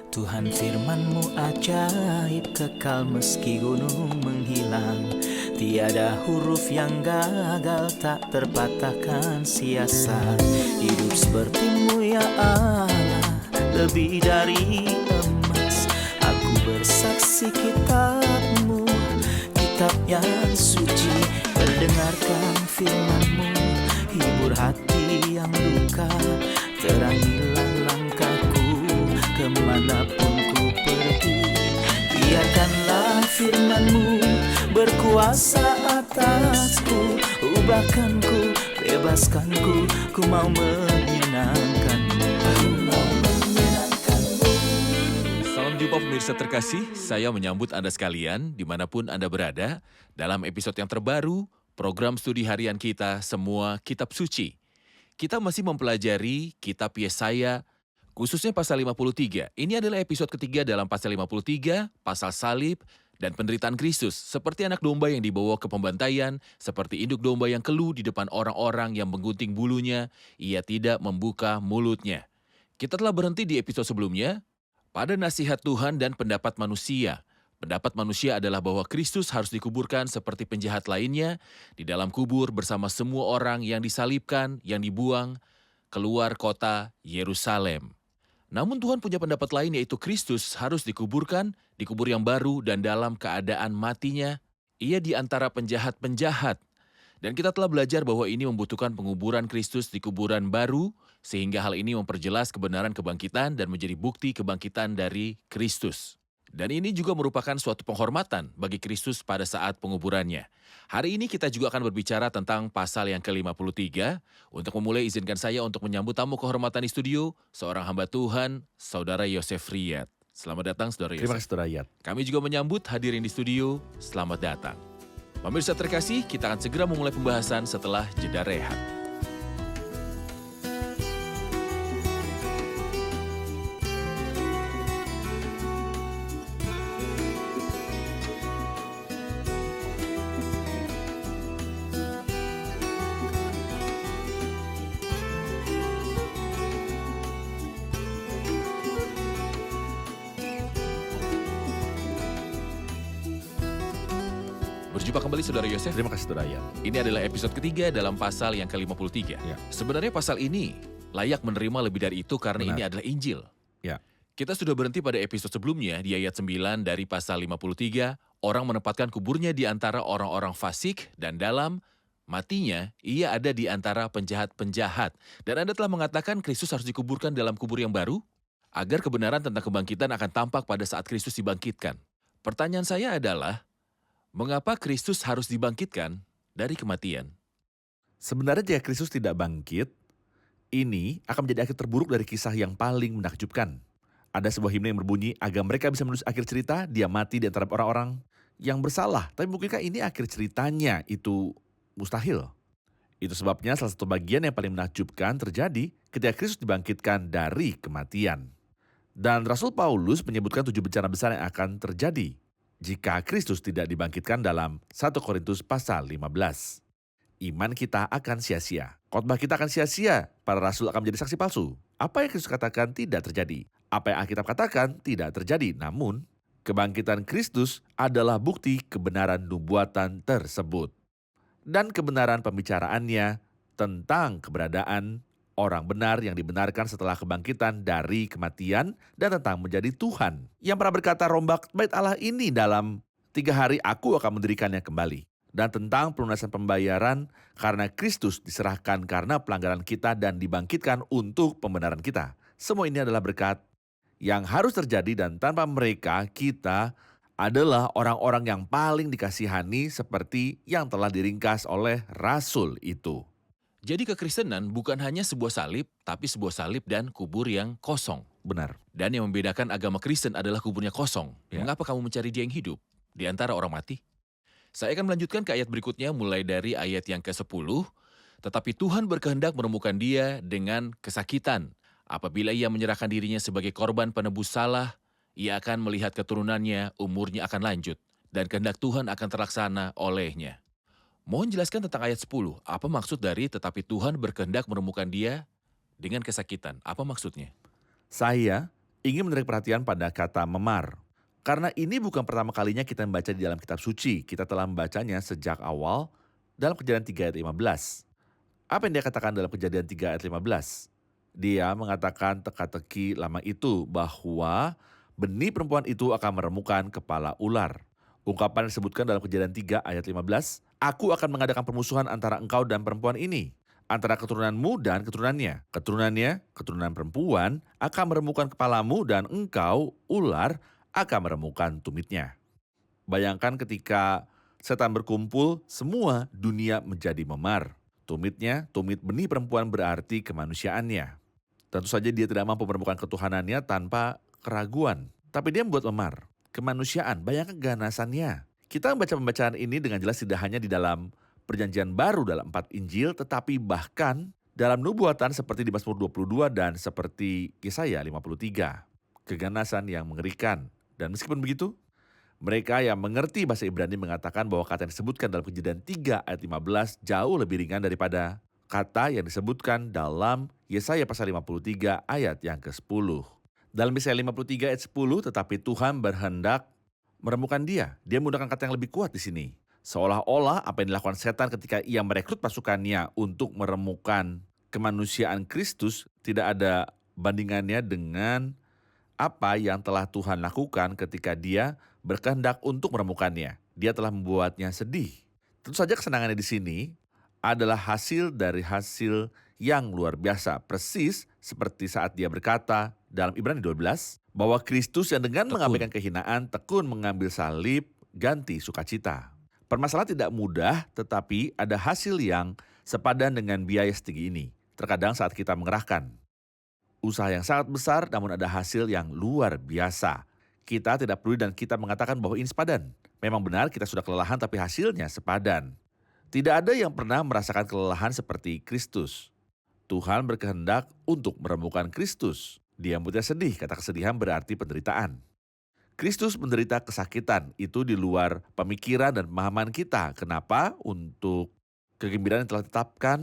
Tuhan firman-Mu ajaib, kekal meski gunung menghilang. Tiada huruf yang gagal, tak terpatahkan siasat. Hidup seperti-Mu ya Allah, lebih dari emas. Aku bersaksi kitab-Mu, kitab yang suci. Terdengarkan firman-Mu, hibur hati yang luka. Terangilah langkahku kemanapun ku pergi. Biarkanlah firman-Mu berkuasa atasku. Ubahkanku, bebaskanku, ku mau menyenangkan-Mu. Salam jumpa pemirsa terkasih, saya menyambut Anda sekalian dimanapun Anda berada dalam episode yang terbaru program studi harian kita Semua Kitab Suci. Kita masih mempelajari kitab Yesaya, khususnya pasal 53. Ini adalah episode ketiga dalam pasal 53, pasal salib dan penderitaan Kristus. Seperti anak domba yang dibawa ke pembantaian, seperti induk domba yang keluh di depan orang-orang yang menggunting bulunya, ia tidak membuka mulutnya. Kita telah berhenti di episode sebelumnya pada nasihat Tuhan dan pendapat manusia. Pendapat manusia adalah bahwa Kristus harus dikuburkan seperti penjahat lainnya di dalam kubur bersama semua orang yang disalibkan, yang dibuang keluar kota Yerusalem. Namun Tuhan punya pendapat lain, yaitu Kristus harus dikuburkan di kubur yang baru dan dalam keadaan matinya, ia di antara penjahat-penjahat. Dan kita telah belajar bahwa ini membutuhkan penguburan Kristus di kuburan baru, sehingga hal ini memperjelas kebenaran kebangkitan dan menjadi bukti kebangkitan dari Kristus. Dan ini juga merupakan suatu penghormatan bagi Kristus pada saat penguburannya. Hari ini kita juga akan berbicara tentang pasal yang ke-53. Untuk memulai, izinkan saya untuk menyambut tamu kehormatan di studio, seorang hamba Tuhan, Saudara Yosef Riyad. Selamat datang, Saudara Yosef. Terima kasih, Saudara Riyad. Kami juga menyambut hadirin di studio, selamat datang. Pemirsa terkasih, kita akan segera memulai pembahasan setelah jeda rehat. Berjumpa kembali Saudara Yosef. Terima kasih, Saudara Riyad. Ini adalah episode ketiga dalam pasal yang ke-53. Ya. Sebenarnya pasal ini layak menerima lebih dari itu karena Benar. ini adalah Injil. Ya. Kita sudah berhenti pada episode sebelumnya di ayat 9 dari pasal 53, orang menempatkan kuburnya di antara orang-orang fasik dan dalam matinya ia ada di antara penjahat-penjahat. Dan Anda telah mengatakan Kristus harus dikuburkan dalam kubur yang baru agar kebenaran tentang kebangkitan akan tampak pada saat Kristus dibangkitkan. Pertanyaan saya adalah, mengapa Kristus harus dibangkitkan dari kematian? Sebenarnya jika Kristus tidak bangkit, ini akan menjadi akhir terburuk dari kisah yang paling menakjubkan. Ada sebuah himne yang berbunyi, agar mereka bisa menulis akhir cerita, dia mati di antara orang-orang yang bersalah. Tapi mungkinkah ini akhir ceritanya? Itu mustahil. Itu sebabnya salah satu bagian yang paling menakjubkan terjadi ketika Kristus dibangkitkan dari kematian. Dan Rasul Paulus menyebutkan 7 bencana besar yang akan terjadi jika Kristus tidak dibangkitkan dalam 1 Korintus pasal 15. Iman kita akan sia-sia. Khotbah kita akan sia-sia. Para rasul akan menjadi saksi palsu. Apa yang Kristus katakan tidak terjadi. Apa yang Alkitab katakan tidak terjadi. Namun, kebangkitan Kristus adalah bukti kebenaran nubuatan tersebut. Dan kebenaran pembicaraannya tentang keberadaan orang benar yang dibenarkan setelah kebangkitan dari kematian dan tentang menjadi Tuhan. Yang pernah berkata, rombak bait Allah ini dalam 3 hari aku akan mendirikannya kembali. Dan tentang pelunasan pembayaran karena Kristus diserahkan karena pelanggaran kita dan dibangkitkan untuk pembenaran kita. Semua ini adalah berkat yang harus terjadi dan tanpa mereka kita adalah orang-orang yang paling dikasihani seperti yang telah diringkas oleh Rasul itu. Jadi kekristenan bukan hanya sebuah salib, tapi sebuah salib dan kubur yang kosong. Benar. Dan yang membedakan agama Kristen adalah kuburnya kosong. Ya. Mengapa kamu mencari dia yang hidup di antara orang mati? Saya akan melanjutkan ke ayat berikutnya mulai dari ayat yang ke-10. Tetapi Tuhan berkehendak menemukan dia dengan kesakitan. Apabila ia menyerahkan dirinya sebagai korban penebus salah, ia akan melihat keturunannya, umurnya akan lanjut. Dan kehendak Tuhan akan terlaksana olehnya. Mohon jelaskan tentang ayat 10. Apa maksud dari tetapi Tuhan berkehendak menemukan dia dengan kesakitan? Apa maksudnya? Saya ingin menarik perhatian pada kata memar. Karena ini bukan pertama kalinya kita membaca di dalam kitab suci. Kita telah membacanya sejak awal dalam Kejadian 3 ayat 15. Apa yang dia katakan dalam Kejadian 3 ayat 15? Dia mengatakan teka-teki lama itu bahwa benih perempuan itu akan meremukan kepala ular. Ungkapan yang disebutkan dalam Kejadian 3 ayat 15, aku akan mengadakan permusuhan antara engkau dan perempuan ini, antara keturunanmu dan keturunannya. Keturunan perempuan akan meremukan kepalamu dan engkau, ular, akan meremukan tumitnya. Bayangkan ketika setan berkumpul, semua dunia menjadi memar. Tumit benih perempuan berarti kemanusiaannya. Tentu saja dia tidak mampu menemukan ketuhanannya tanpa keraguan. Tapi dia membuat memar. Kemanusiaan, bayangkan keganasannya. Kita membaca pembacaan ini dengan jelas tidak hanya di dalam Perjanjian Baru dalam 4 Injil, tetapi bahkan dalam nubuatan seperti di Mazmur 22 dan seperti Yesaya 53. Keganasan yang mengerikan. Dan meskipun begitu, mereka yang mengerti bahasa Ibrani mengatakan bahwa kata yang disebutkan dalam Kejadian 3 ayat 15 jauh lebih ringan daripada kata yang disebutkan dalam Yesaya pasal 53 ayat yang ke-10. Dalam Yesaya 53 ayat 10, tetapi Tuhan berhendak meremukan dia. Dia menggunakan kata yang lebih kuat di sini. Seolah-olah apa yang dilakukan setan ketika ia merekrut pasukannya untuk meremukan kemanusiaan Kristus tidak ada bandingannya dengan apa yang telah Tuhan lakukan ketika dia berkehendak untuk meremukannya. Dia telah membuatnya sedih. Tentu saja kesenangannya di sini adalah hasil dari hasil yang luar biasa. Persis seperti saat dia berkata dalam Ibrani 12, bahwa Kristus yang dengan mengabaikan kehinaan tekun mengambil salib ganti sukacita. Permasalahan tidak mudah, tetapi ada hasil yang sepadan dengan biaya setinggi ini. Terkadang saat kita mengerahkan usaha yang sangat besar, namun ada hasil yang luar biasa. Kita tidak peduli dan kita mengatakan bahwa ini sepadan. Memang benar kita sudah kelelahan tapi hasilnya sepadan. Tidak ada yang pernah merasakan kelelahan seperti Kristus. Tuhan berkehendak untuk meremukan Kristus. Dia membuatnya sedih, kata kesedihan berarti penderitaan. Kristus menderita kesakitan, itu di luar pemikiran dan pemahaman kita. Kenapa? Untuk kegembiraan yang telah ditetapkan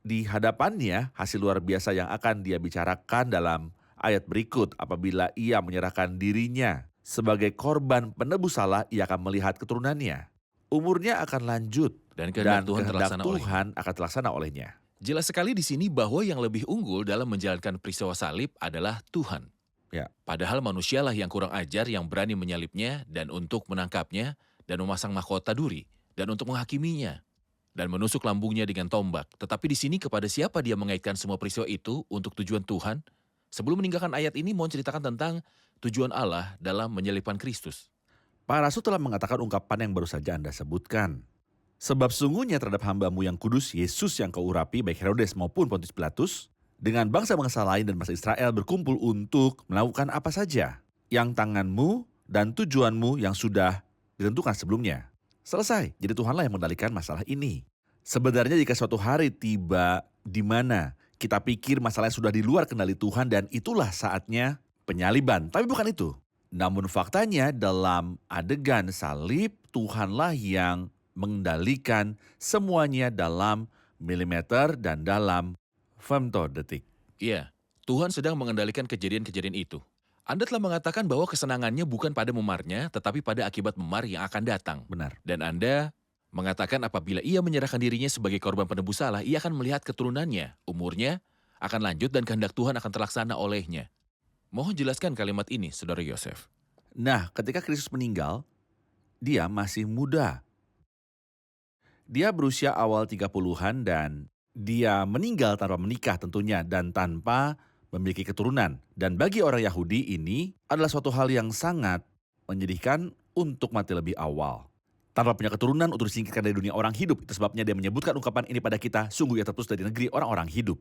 di hadapannya, hasil luar biasa yang akan dia bicarakan dalam ayat berikut. Apabila ia menyerahkan dirinya sebagai korban penebus salah, ia akan melihat keturunannya. Umurnya akan lanjut Dan kehendak Tuhan kehendak terlaksana olehnya. Tuhan akan terlaksana olehnya. Jelas sekali di sini bahwa yang lebih unggul dalam menjalankan peristiwa salib adalah Tuhan. Ya. Padahal manusialah yang kurang ajar yang berani menyalibnya dan untuk menangkapnya dan memasang mahkota duri dan untuk menghakiminya dan menusuk lambungnya dengan tombak. Tetapi di sini kepada siapa dia mengaitkan semua peristiwa itu untuk tujuan Tuhan? Sebelum meninggalkan ayat ini, mau ceritakan tentang tujuan Allah dalam menyelipkan Kristus. Para rasul telah mengatakan ungkapan yang baru saja Anda sebutkan. Sebab sungguhnya terhadap hamba-Mu yang kudus, Yesus yang kau urapi, baik Herodes maupun Pontius Pilatus, dengan bangsa-bangsa lain dan bangsa Israel berkumpul untuk melakukan apa saja yang tangan-Mu dan tujuan-Mu yang sudah ditentukan sebelumnya. Selesai, jadi Tuhanlah yang mengendalikan masalah ini. Sebenarnya jika suatu hari tiba di mana kita pikir masalahnya sudah di luar kendali Tuhan dan itulah saatnya penyaliban. Tapi bukan itu. Namun faktanya dalam adegan salib, Tuhanlah yang mengendalikan semuanya dalam milimeter dan dalam femtodetik. Iya, Tuhan sedang mengendalikan kejadian-kejadian itu. Anda telah mengatakan bahwa kesenangannya bukan pada memarnya, tetapi pada akibat memar yang akan datang. Benar. Dan Anda mengatakan apabila ia menyerahkan dirinya sebagai korban penebus salah, ia akan melihat keturunannya, umurnya akan lanjut dan kehendak Tuhan akan terlaksana olehnya. Mohon jelaskan kalimat ini, Saudara Yosef. Nah, ketika Kristus meninggal, dia masih muda. Dia berusia awal 30-an dan dia meninggal tanpa menikah tentunya dan tanpa memiliki keturunan. Dan bagi orang Yahudi ini adalah suatu hal yang sangat menyedihkan untuk mati lebih awal. Tanpa punya keturunan untuk disingkirkan dari dunia orang hidup. Itu sebabnya dia menyebutkan ungkapan ini pada kita, sungguh ia terputus dari negeri orang-orang hidup.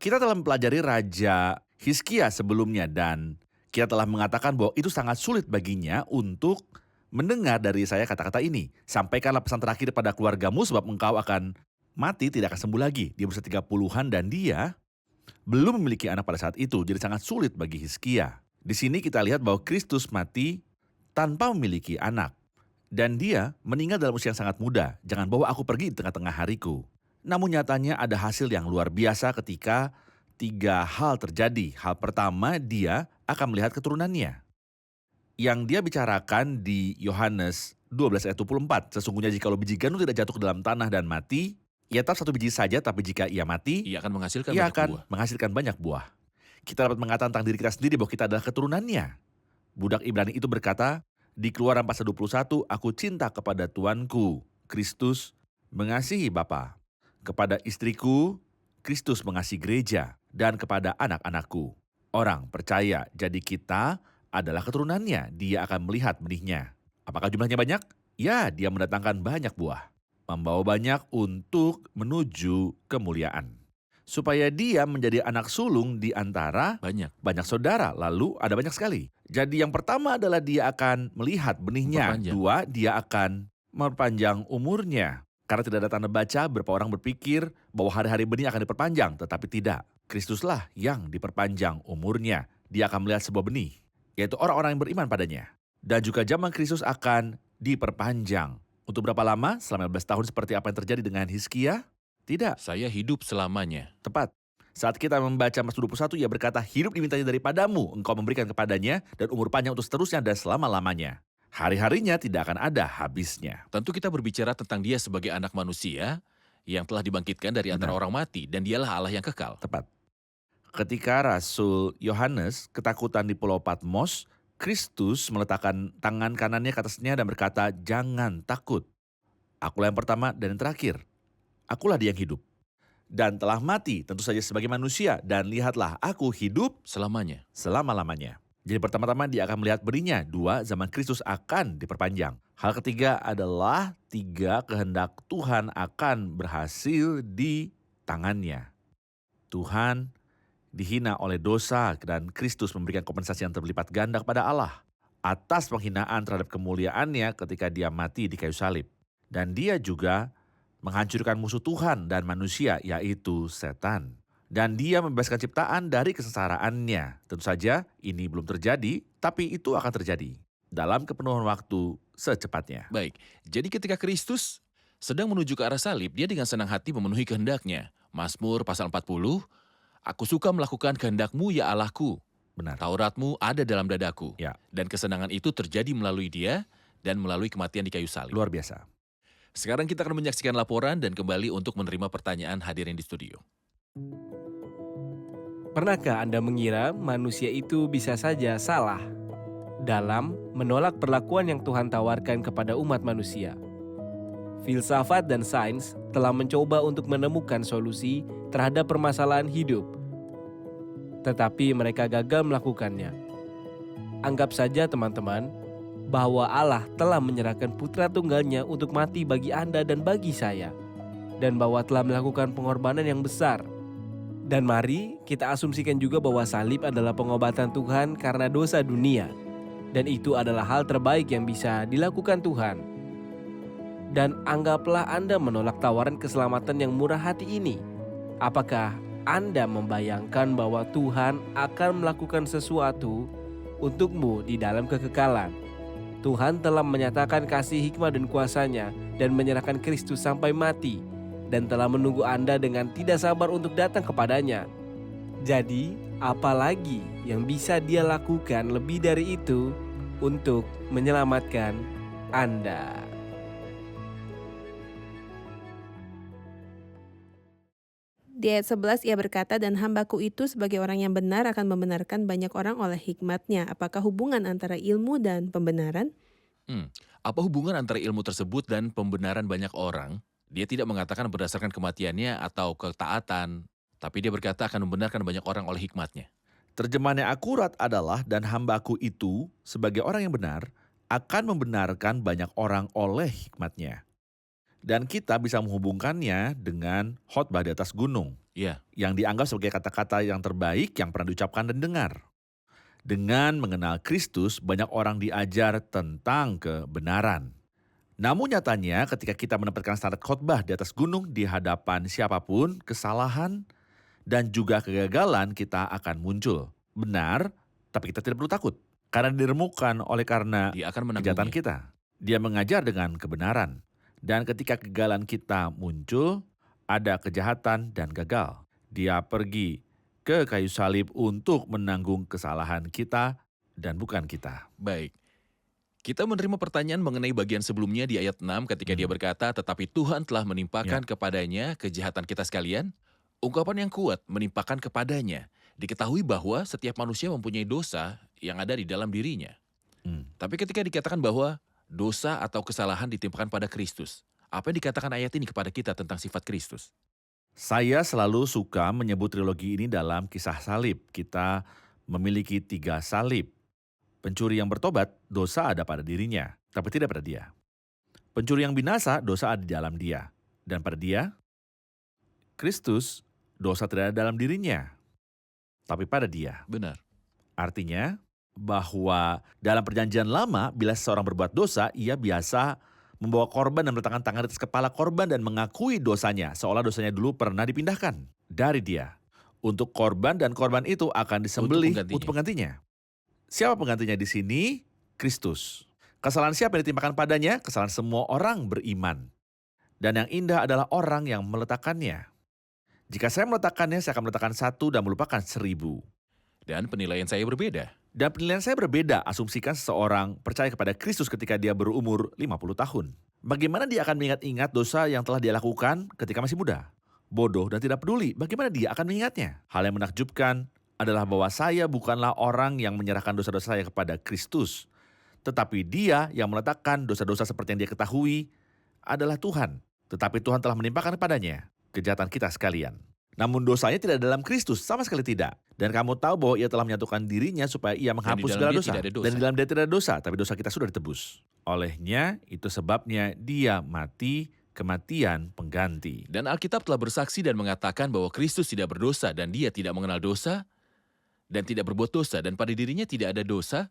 Kita telah mempelajari Raja Hizkia sebelumnya dan kita telah mengatakan bahwa itu sangat sulit baginya untuk mendengar dari saya kata-kata ini. Sampaikanlah pesan terakhir pada keluargamu sebab engkau akan mati, tidak akan sembuh lagi. Dia berusia 30-an dan dia belum memiliki anak pada saat itu, jadi sangat sulit bagi Hizkia. Di sini kita lihat bahwa Kristus mati tanpa memiliki anak. Dan dia meninggal dalam usia yang sangat muda. Jangan bawa aku pergi di tengah-tengah hariku. Namun nyatanya ada hasil yang luar biasa ketika 3 hal terjadi. Hal pertama, dia akan melihat keturunannya. Yang dia bicarakan di Yohanes 12 ayat 24. Sesungguhnya jikalau biji gandum tidak jatuh ke dalam tanah dan mati, ia tetap 1 biji saja, tapi jika ia mati, Ia akan menghasilkan ia banyak akan buah. menghasilkan banyak buah. Kita dapat mengatakan tentang diri kita sendiri bahwa kita adalah keturunannya. Budak Ibrani itu berkata, di Keluaran pasal 21, aku cinta kepada Tuanku, Kristus mengasihi Bapa. Kepada istriku, Kristus mengasihi gereja, dan kepada anak-anakku. Orang percaya, jadi kita adalah keturunannya. Dia akan melihat benihnya. Apakah jumlahnya banyak? Ya, dia mendatangkan banyak buah. Membawa banyak untuk menuju kemuliaan. Supaya dia menjadi anak sulung di antara Banyak. saudara, lalu ada banyak sekali. Jadi yang pertama adalah dia akan melihat benihnya. Memperpanjang. 2, dia akan memperpanjang umurnya. Karena tidak ada tanda baca, beberapa orang berpikir bahwa hari-hari benih akan diperpanjang, tetapi tidak. Kristuslah yang diperpanjang umurnya. Dia akan melihat sebuah benih, yaitu orang-orang yang beriman padanya. Dan juga zaman Kristus akan diperpanjang. Untuk berapa lama? Selama 15 tahun seperti apa yang terjadi dengan Hizkia? Tidak. Saya hidup selamanya. Tepat. Saat kita membaca Mazmur 21, ia berkata, hidup dimintanya daripadamu, engkau memberikan kepadanya, dan umur panjang untuk seterusnya dan selama-lamanya. Hari-harinya tidak akan ada habisnya. Tentu kita berbicara tentang dia sebagai anak manusia yang telah dibangkitkan dari antara orang mati, dan dialah Allah yang kekal. Tepat. Ketika Rasul Yohanes ketakutan di Pulau Patmos, Kristus meletakkan tangan kanannya ke atasnya dan berkata, jangan takut. Akulah yang pertama dan yang terakhir. Akulah dia yang hidup. Dan telah mati tentu saja sebagai manusia. Dan lihatlah aku hidup Selamanya. selama-lamanya. Jadi pertama-tama dia akan melihat benihnya. 2, zaman Kristus akan diperpanjang. Hal ketiga adalah 3, kehendak Tuhan akan berhasil di tangannya. Tuhan dihina oleh dosa dan Kristus memberikan kompensasi yang berlipat ganda kepada Allah atas penghinaan terhadap kemuliaannya ketika dia mati di kayu salib. Dan dia juga menghancurkan musuh Tuhan dan manusia, yaitu setan. Dan dia membebaskan ciptaan dari kesengsaraannya. Tentu saja ini belum terjadi, tapi itu akan terjadi dalam kepenuhan waktu secepatnya. Baik, jadi ketika Kristus sedang menuju ke arah salib, dia dengan senang hati memenuhi kehendaknya. Mazmur pasal 40, aku suka melakukan kehendakmu ya Allahku. Benar. Tauratmu ada dalam dadaku. Ya. Dan kesenangan itu terjadi melalui dia dan melalui kematian di kayu salib. Luar biasa. Sekarang kita akan menyaksikan laporan dan kembali untuk menerima pertanyaan hadirin di studio. Pernahkah Anda mengira manusia itu bisa saja salah dalam menolak perlakuan yang Tuhan tawarkan kepada umat manusia? Filsafat dan sains telah mencoba untuk menemukan solusi terhadap permasalahan hidup, tetapi mereka gagal melakukannya. Anggap saja teman-teman, bahwa Allah telah menyerahkan putra tunggalnya untuk mati bagi Anda dan bagi saya, dan bahwa telah melakukan pengorbanan yang besar. Dan mari kita asumsikan juga bahwa salib adalah pengobatan Tuhan karena dosa dunia, dan itu adalah hal terbaik yang bisa dilakukan Tuhan. Dan anggaplah Anda menolak tawaran keselamatan yang murah hati ini. Apakah Anda membayangkan bahwa Tuhan akan melakukan sesuatu untukmu di dalam kekekalan? Tuhan telah menyatakan kasih hikmat dan kuasa-Nya dan menyerahkan Kristus sampai mati dan telah menunggu Anda dengan tidak sabar untuk datang kepadanya. Jadi, apalagi yang bisa Dia lakukan lebih dari itu untuk menyelamatkan Anda? Di ayat 11 ia berkata, dan hambaku itu sebagai orang yang benar akan membenarkan banyak orang oleh hikmatnya. Apakah hubungan antara ilmu dan pembenaran? Apa hubungan antara ilmu tersebut dan pembenaran banyak orang? Dia tidak mengatakan berdasarkan kematiannya atau ketaatan, tapi dia berkata akan membenarkan banyak orang oleh hikmatnya. Terjemahan yang akurat adalah, dan hambaku itu sebagai orang yang benar akan membenarkan banyak orang oleh hikmatnya. Dan kita bisa menghubungkannya dengan khotbah di atas gunung. Iya. Yang dianggap sebagai kata-kata yang terbaik yang pernah diucapkan dan dengar. Dengan mengenal Kristus, banyak orang diajar tentang kebenaran. Namun nyatanya ketika kita mendapatkan standar khotbah di atas gunung di hadapan siapapun, kesalahan dan juga kegagalan kita akan muncul. Benar, tapi kita tidak perlu takut. Karena diremukkan oleh karena Dia akan kejahatan menanggung. kita. Dia mengajar dengan kebenaran. Dan ketika kegagalan kita muncul, ada kejahatan dan gagal. Dia pergi ke kayu salib untuk menanggung kesalahan kita dan bukan kita. Baik. Kita menerima pertanyaan mengenai bagian sebelumnya di ayat 6 ketika dia berkata, tetapi Tuhan telah menimpakan kepadanya kejahatan kita sekalian. Ungkapan yang kuat menimpakan kepadanya. Diketahui bahwa setiap manusia mempunyai dosa yang ada di dalam dirinya. Tapi ketika dikatakan bahwa dosa atau kesalahan ditimpakan pada Kristus, apa yang dikatakan ayat ini kepada kita tentang sifat Kristus? Saya selalu suka menyebut trilogi ini dalam kisah salib. Kita memiliki 3 salib. Pencuri yang bertobat, dosa ada pada dirinya, tapi tidak pada dia. Pencuri yang binasa, dosa ada di dalam dia. Dan pada dia, Kristus, dosa tidak ada dalam dirinya, tapi pada dia. Benar. Artinya bahwa dalam perjanjian lama, bila seseorang berbuat dosa, ia biasa membawa korban dan meletakkan tangan di atas kepala korban dan mengakui dosanya, seolah dosanya dulu pernah dipindahkan dari dia. Untuk korban dan korban itu akan disembelih untuk penggantinya. Siapa penggantinya di sini? Kristus. Kesalahan siapa yang ditimpakan padanya? Kesalahan semua orang beriman. Dan yang indah adalah orang yang meletakkannya. Jika saya meletakkannya, saya akan meletakkan 1 dan melupakan 1000. Dan penilaian saya berbeda. Dan penilaian saya berbeda. Asumsikan seseorang percaya kepada Kristus ketika dia berumur 50 tahun. Bagaimana dia akan mengingat-ingat dosa yang telah dia lakukan ketika masih muda? Bodoh dan tidak peduli. Bagaimana dia akan mengingatnya? Hal yang menakjubkan adalah bahwa saya bukanlah orang yang menyerahkan dosa-dosa saya kepada Kristus. Tetapi dia yang meletakkan dosa-dosa seperti yang dia ketahui adalah Tuhan. Tetapi Tuhan telah menimpakan kepadanya kejahatan kita sekalian. Namun dosanya tidak dalam Kristus, sama sekali tidak. Dan kamu tahu bahwa ia telah menyatukan dirinya supaya ia menghapus segala dosa. Dan di dalam dia tidak ada dosa, tapi dosa kita sudah ditebus. Olehnya, itu sebabnya dia mati kematian pengganti. Dan Alkitab telah bersaksi dan mengatakan bahwa Kristus tidak berdosa dan dia tidak mengenal dosa dan tidak berbuat dosa dan pada dirinya tidak ada dosa.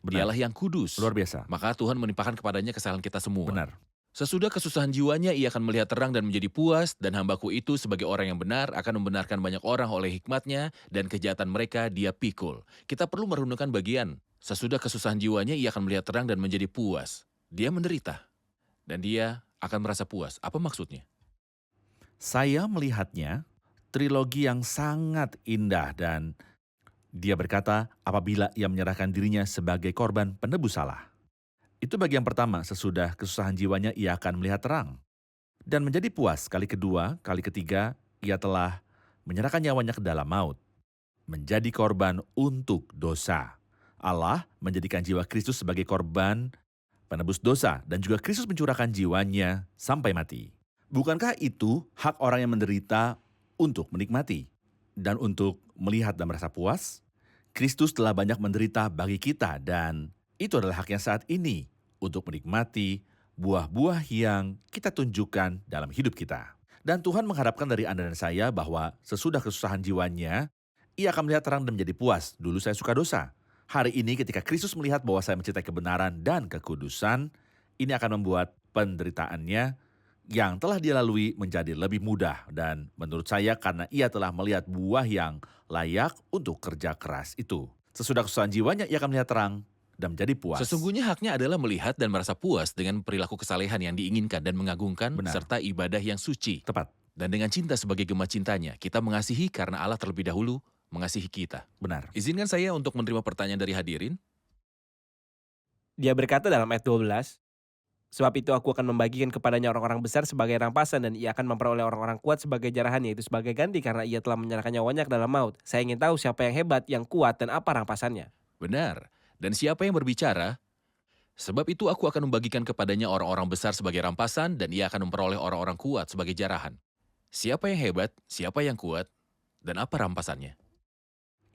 Benar. Dialah yang kudus. Luar biasa. Maka Tuhan menimpakan kepadanya kesalahan kita semua. Benar. Sesudah kesusahan jiwanya, ia akan melihat terang dan menjadi puas, dan hambaku itu sebagai orang yang benar akan membenarkan banyak orang oleh hikmatnya, dan kejahatan mereka dia pikul. Kita perlu merenungkan bagian. Sesudah kesusahan jiwanya, ia akan melihat terang dan menjadi puas. Dia menderita, dan dia akan merasa puas. Apa maksudnya? Saya melihatnya trilogi yang sangat indah dan dia berkata apabila ia menyerahkan dirinya sebagai korban penebus salah. Itu bagian pertama, sesudah kesusahan jiwanya ia akan melihat terang. Dan menjadi puas, kali kedua, kali ketiga, ia telah menyerahkan nyawanya ke dalam maut. Menjadi korban untuk dosa. Allah menjadikan jiwa Kristus sebagai korban penebus dosa, dan juga Kristus mencurahkan jiwanya sampai mati. Bukankah itu hak orang yang menderita untuk menikmati? Dan untuk melihat dan merasa puas? Kristus telah banyak menderita bagi kita dan itu adalah haknya saat ini untuk menikmati buah-buah yang kita tunjukkan dalam hidup kita. Dan Tuhan mengharapkan dari Anda dan saya bahwa sesudah kesusahan jiwanya, ia akan melihat terang dan menjadi puas. Dulu saya suka dosa. Hari ini ketika Kristus melihat bahwa saya mencintai kebenaran dan kekudusan, ini akan membuat penderitaannya yang telah dia lalui menjadi lebih mudah. Dan menurut saya karena ia telah melihat buah yang layak untuk kerja keras itu. Sesudah kesusahan jiwanya, ia akan melihat terang dan menjadi puas. Sesungguhnya haknya adalah melihat dan merasa puas dengan perilaku kesalehan yang diinginkan dan mengagungkan, Benar. serta ibadah yang suci. Tepat. Dan dengan cinta sebagai gema cintanya, kita mengasihi karena Allah terlebih dahulu mengasihi kita. Benar. Izinkan saya untuk menerima pertanyaan dari hadirin. Dia berkata dalam ayat 12, sebab itu aku akan membagikan kepadanya orang-orang besar sebagai rampasan dan ia akan memperoleh orang-orang kuat sebagai jarahan, yaitu sebagai ganti karena ia telah menyerahkan nyawanya ke dalam maut. Saya ingin tahu siapa yang hebat, yang kuat, dan apa rampasannya. Benar. Dan siapa yang berbicara? Sebab itu aku akan membagikan kepadanya orang-orang besar sebagai rampasan dan ia akan memperoleh orang-orang kuat sebagai jarahan. Siapa yang hebat, siapa yang kuat, dan apa rampasannya?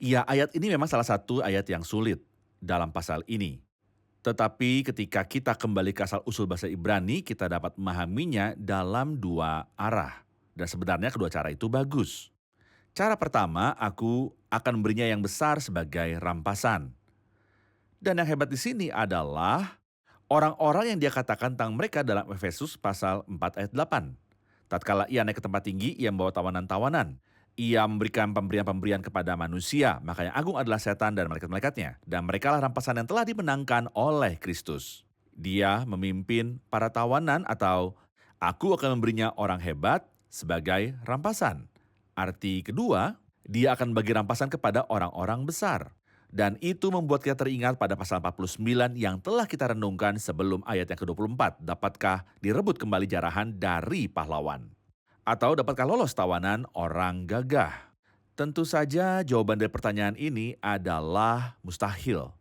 Ya, ayat ini memang salah satu ayat yang sulit dalam pasal ini. Tetapi ketika kita kembali ke asal-usul bahasa Ibrani, kita dapat memahaminya dalam 2 arah. Dan sebenarnya kedua cara itu bagus. Cara pertama, aku akan memberinya yang besar sebagai rampasan. Dan yang hebat di sini adalah orang-orang yang dia katakan tentang mereka dalam Efesus pasal 4 ayat 8. Tatkala ia naik ke tempat tinggi, ia membawa tawanan-tawanan. Ia memberikan pemberian-pemberian kepada manusia, maka yang agung adalah setan dan malaikat-malaikatnya. Dan merekalah rampasan yang telah dimenangkan oleh Kristus. Dia memimpin para tawanan atau aku akan memberinya orang hebat sebagai rampasan. Arti kedua, Dia akan bagi rampasan kepada orang-orang besar. Dan itu membuat kita teringat pada pasal 49 yang telah kita renungkan sebelum ayat yang ke-24. Dapatkah direbut kembali jarahan dari pahlawan? Atau dapatkah lolos tawanan orang gagah? Tentu saja jawaban dari pertanyaan ini adalah mustahil.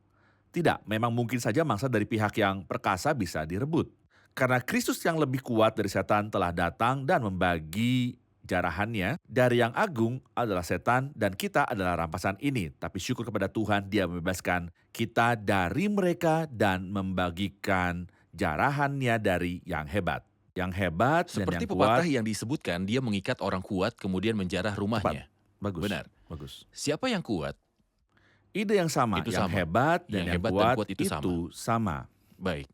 Tidak, memang mungkin saja mangsa dari pihak yang perkasa bisa direbut. Karena Kristus yang lebih kuat dari setan telah datang dan membagi jarahannya dari yang agung adalah setan dan kita adalah rampasan ini. Tapi syukur kepada Tuhan, Dia membebaskan kita dari mereka dan membagikan jarahannya dari yang hebat. Yang hebat dan Seperti yang kuat. pepatah yang disebutkan, dia mengikat orang kuat kemudian menjarah rumahnya. Bagus. Benar. Bagus. Siapa yang kuat? Ide yang sama, Itu yang sama. hebat dan Yang yang hebat dan kuat, kuat itu sama. Baik.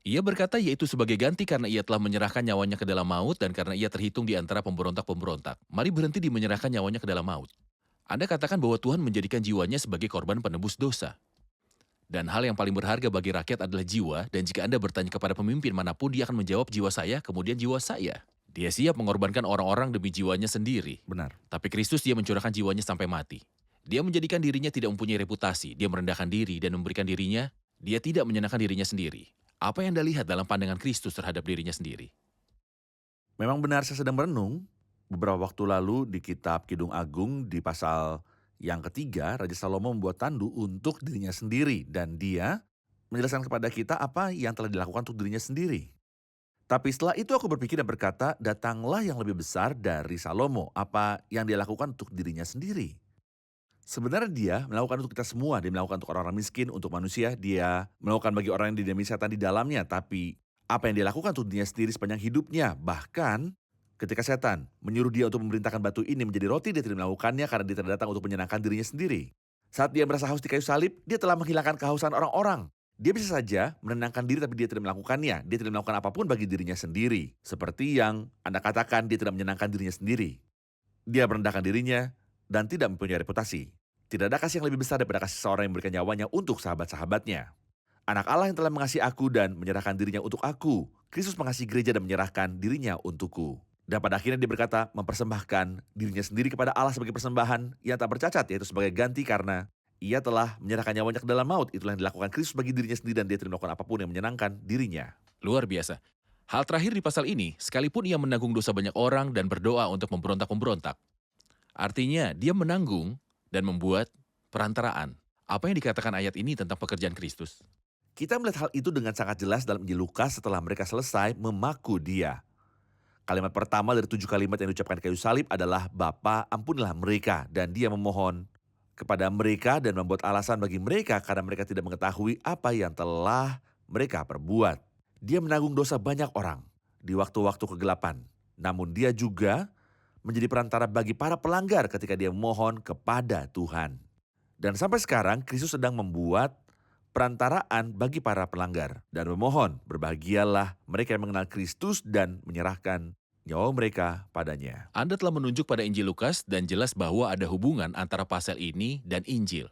Ia berkata yaitu sebagai ganti karena ia telah menyerahkan nyawanya ke dalam maut dan karena ia terhitung di antara pemberontak-pemberontak. Mari berhenti di menyerahkan nyawanya ke dalam maut. Anda katakan bahwa Tuhan menjadikan jiwanya sebagai korban penebus dosa. Dan hal yang paling berharga bagi rakyat adalah jiwa, dan jika Anda bertanya kepada pemimpin manapun, dia akan menjawab jiwa saya, kemudian jiwa saya. Dia siap mengorbankan orang-orang demi jiwanya sendiri. Benar. Tapi Kristus dia mencurahkan jiwanya sampai mati. Dia menjadikan dirinya tidak mempunyai reputasi, dia merendahkan diri dan memberikan dirinya, dia tidak menyenangkan dirinya sendiri. Apa yang Anda lihat dalam pandangan Kristus terhadap dirinya sendiri? Memang benar, saya sedang merenung beberapa waktu lalu di kitab Kidung Agung di pasal yang ketiga, Raja Salomo membuat tandu untuk dirinya sendiri dan dia menjelaskan kepada kita apa yang telah dilakukan untuk dirinya sendiri. Tapi setelah itu aku berpikir dan berkata, datanglah yang lebih besar dari Salomo, apa yang dia lakukan untuk dirinya sendiri. Sebenarnya dia melakukan untuk kita semua, dia melakukan untuk orang-orang miskin, untuk manusia, dia melakukan bagi orang yang didinamai setan di dalamnya, tapi apa yang dia lakukan untuk dirinya sendiri sepanjang hidupnya, bahkan ketika setan menyuruh dia untuk memerintahkan batu ini menjadi roti, dia tidak melakukannya karena dia tidak datang untuk menyenangkan dirinya sendiri. Saat dia merasa haus di kayu salib, dia telah menghilangkan kehausan orang-orang. Dia bisa saja menenangkan diri tapi dia tidak melakukannya, dia tidak melakukan apapun bagi dirinya sendiri. Seperti yang Anda katakan, dia tidak menyenangkan dirinya sendiri. Dia merendahkan dirinya dan tidak mempunyai reputasi. Tidak ada kasih yang lebih besar daripada kasih seorang yang memberikan nyawanya untuk sahabat-sahabatnya. Anak Allah yang telah mengasihi aku dan menyerahkan dirinya untuk aku. Kristus mengasihi gereja dan menyerahkan dirinya untukku. Dan pada akhirnya dia berkata mempersembahkan dirinya sendiri kepada Allah sebagai persembahan yang tak bercacat, yaitu sebagai ganti karena ia telah menyerahkan nyawanya ke dalam maut. Itulah yang dilakukan Kristus bagi dirinya sendiri dan dia tidak melakukan apapun yang menyenangkan dirinya. Luar biasa. Hal terakhir di pasal ini, sekalipun ia menanggung dosa banyak orang dan berdoa untuk memberontak-pemberontak. Artinya, dia menanggung dan membuat perantaraan. Apa yang dikatakan ayat ini tentang pekerjaan Kristus? Kita melihat hal itu dengan sangat jelas dalam Injil Lukas setelah mereka selesai memaku dia. Kalimat pertama dari 7 kalimat yang diucapkan di kayu salib adalah, Bapa, ampunilah mereka. Dan dia memohon kepada mereka dan membuat alasan bagi mereka karena mereka tidak mengetahui apa yang telah mereka perbuat. Dia menanggung dosa banyak orang di waktu-waktu kegelapan. Namun dia juga menjadi perantara bagi para pelanggar ketika dia memohon kepada Tuhan. Dan sampai sekarang Kristus sedang membuat perantaraan bagi para pelanggar dan memohon, berbahagialah mereka yang mengenal Kristus dan menyerahkan nyawa mereka padanya. Anda telah menunjuk pada Injil Lukas dan jelas bahwa ada hubungan antara pasal ini dan Injil.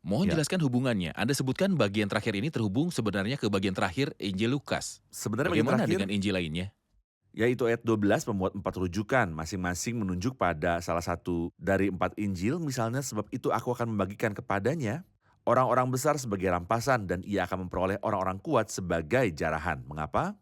Mohon Ya. jelaskan hubungannya. Anda sebutkan bagian terakhir ini terhubung sebenarnya ke bagian terakhir Injil Lukas. Sebenarnya bagian Bagaimana terakhir, dengan Injil lainnya? yaitu ayat 12 memuat 4 rujukan, masing-masing menunjuk pada salah satu dari 4 Injil. Misalnya, sebab itu aku akan membagikan kepadanya orang-orang besar sebagai rampasan dan ia akan memperoleh orang-orang kuat sebagai jarahan. Mengapa?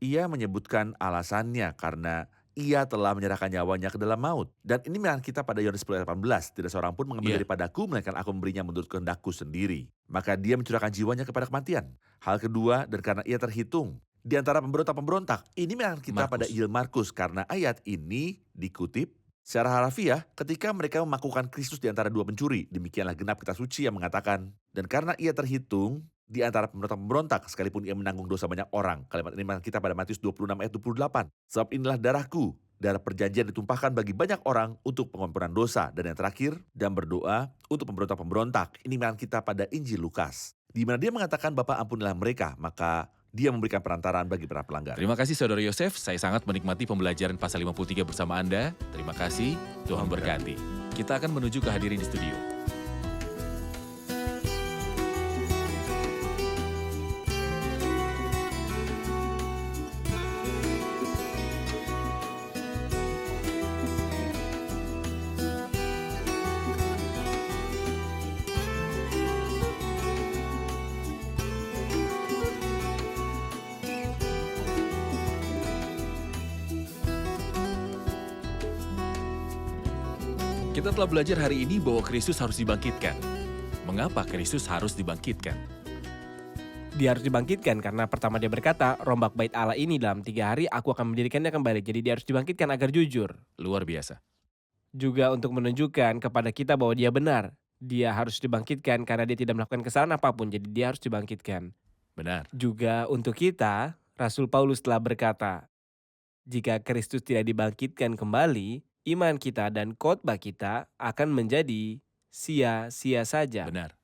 Ia menyebutkan alasannya karena ia telah menyerahkan nyawanya ke dalam maut. Dan ini menyerahkan kita pada Yohanes 10 ayat 18. Tidak seorang pun mengambil Iya. daripadaku, melainkan aku memberinya menurut kehendakku sendiri. Maka dia mencurahkan jiwanya kepada kematian. Hal kedua, dan karena ia terhitung di antara pemberontak-pemberontak. Ini menyerahkan kita Markus. pada Injil Markus. Karena ayat ini dikutip secara harafiah ketika mereka memakukan Kristus di antara 2 pencuri. Demikianlah genap kitab suci yang mengatakan, dan karena ia terhitung di antara pemberontak-pemberontak, sekalipun ia menanggung dosa banyak orang. Kalimat ini menyerahkan kita pada Matius 26 ayat 28. Sebab inilah darahku, darah perjanjian ditumpahkan bagi banyak orang untuk pengampunan dosa. Dan yang terakhir, dan berdoa untuk pemberontak-pemberontak. Ini menyerahkan kita pada Injil Lukas, di mana dia mengatakan, Bapa ampunilah mereka, maka dia memberikan perantaraan bagi para pelanggar. Terima kasih Saudara Yosef, saya sangat menikmati pembelajaran pasal 53 bersama Anda. Terima kasih, Tuhan berkati. Kita akan menuju ke hadirin di studio. Kita telah belajar hari ini bahwa Kristus harus dibangkitkan. Mengapa Kristus harus dibangkitkan? Dia harus dibangkitkan karena pertama dia berkata, rombak bait Allah ini dalam 3 hari aku akan mendirikannya kembali. Jadi dia harus dibangkitkan agar jujur. Luar biasa. Juga untuk menunjukkan kepada kita bahwa dia benar. Dia harus dibangkitkan karena dia tidak melakukan kesalahan apapun. Jadi dia harus dibangkitkan. Benar. Juga untuk kita, Rasul Paulus telah berkata, jika Kristus tidak dibangkitkan kembali, iman kita dan khotbah kita akan menjadi sia-sia saja. Benar.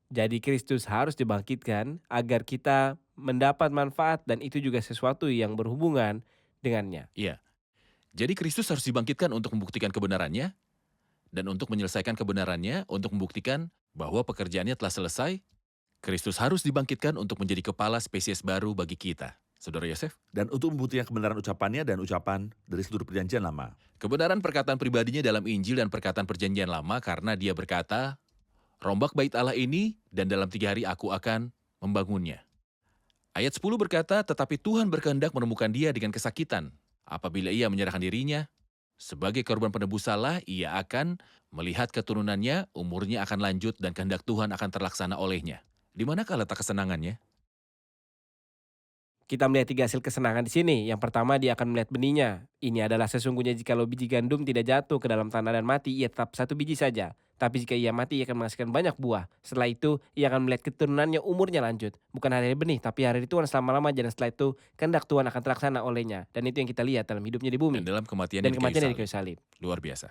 Jadi Kristus harus dibangkitkan agar kita mendapat manfaat dan itu juga sesuatu yang berhubungan dengannya. Iya. Jadi Kristus harus dibangkitkan untuk membuktikan kebenarannya dan untuk menyelesaikan kebenarannya, untuk membuktikan bahwa pekerjaannya telah selesai. Kristus harus dibangkitkan untuk menjadi kepala spesies baru bagi kita. Saudara Yosef? Dan untuk membuktikan kebenaran ucapannya dan ucapan dari seluruh perjanjian lama. Kebenaran perkataan pribadinya dalam Injil dan perkataan perjanjian lama karena dia berkata, rombak bait Allah ini dan dalam 3 hari aku akan membangunnya. Ayat 10 berkata, tetapi Tuhan berkehendak menemukan dia dengan kesakitan. Apabila ia menyerahkan dirinya, sebagai korban penebus salah, ia akan melihat keturunannya, umurnya akan lanjut dan kehendak Tuhan akan terlaksana olehnya. Di manakah letak kesenangannya? Kita melihat 3 hasil kesenangan di sini. Yang pertama, dia akan melihat benihnya. Ini adalah sesungguhnya jikalau biji gandum tidak jatuh ke dalam tanah dan mati, ia tetap 1 biji saja. Tapi jika ia mati, ia akan menghasilkan banyak buah. Setelah itu, ia akan melihat keturunannya, umurnya lanjut. Bukan hari benih, tapi hari Tuhan selama-lama. Dan setelah itu, kehendak Tuhan akan terlaksana olehnya. Dan itu yang kita lihat dalam hidupnya di bumi. Dan dalam kematiannya di di kayu salib. Luar biasa.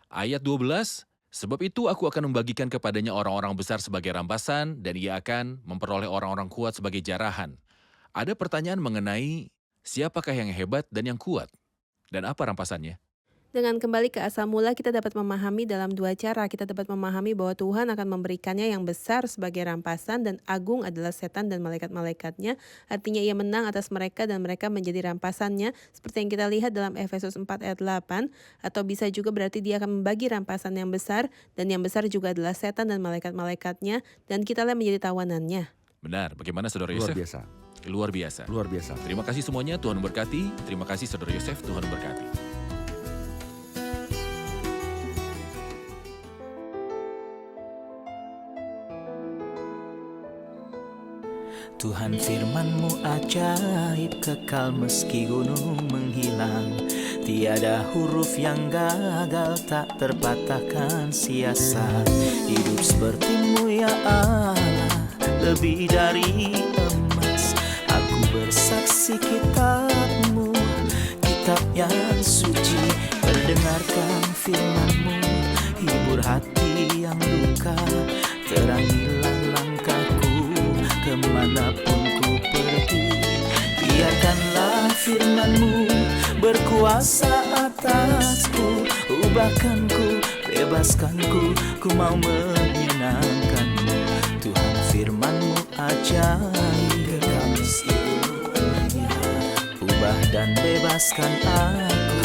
Ayat 12, sebab itu aku akan membagikan kepadanya orang-orang besar sebagai rampasan, dan ia akan memperoleh orang-orang kuat sebagai jarahan. Ada pertanyaan mengenai siapakah yang hebat dan yang kuat, dan apa rampasannya? Dengan kembali ke asal mula, kita dapat memahami dalam 2 cara. Kita dapat memahami bahwa Tuhan akan memberikannya yang besar sebagai rampasan dan agung adalah setan dan malaikat-malaikatnya. Artinya ia menang atas mereka dan mereka menjadi rampasannya. Seperti yang kita lihat dalam Efesus 4 ayat 8. Atau bisa juga berarti dia akan membagi rampasan yang besar. Dan yang besar juga adalah setan dan malaikat-malaikatnya. Dan kita lihat menjadi tawanannya. Benar, bagaimana Saudara Luar Yosef? biasa. Luar biasa. Luar biasa. Terima kasih semuanya, Tuhan memberkati. Terima kasih Saudara Yosef, Tuhan memberkati. Tuhan firman-Mu ajaib, kekal meski gunung menghilang. Tiada huruf yang gagal, tak terpatahkan siasat. Hidup seperti-Mu ya Allah, lebih dari emas. Aku bersaksi kitab-Mu, kitab yang suci. Mendengarkan firman-Mu, hibur hati yang duka. Terangilah langkahku, kemanapun ku pergi. Biarkanlah firman-Mu berkuasa atasku. Ubahkanku, bebaskanku, ku mau menyenangkan-Mu. Tuhan firman-Mu ajaib, ubah dan bebaskan aku.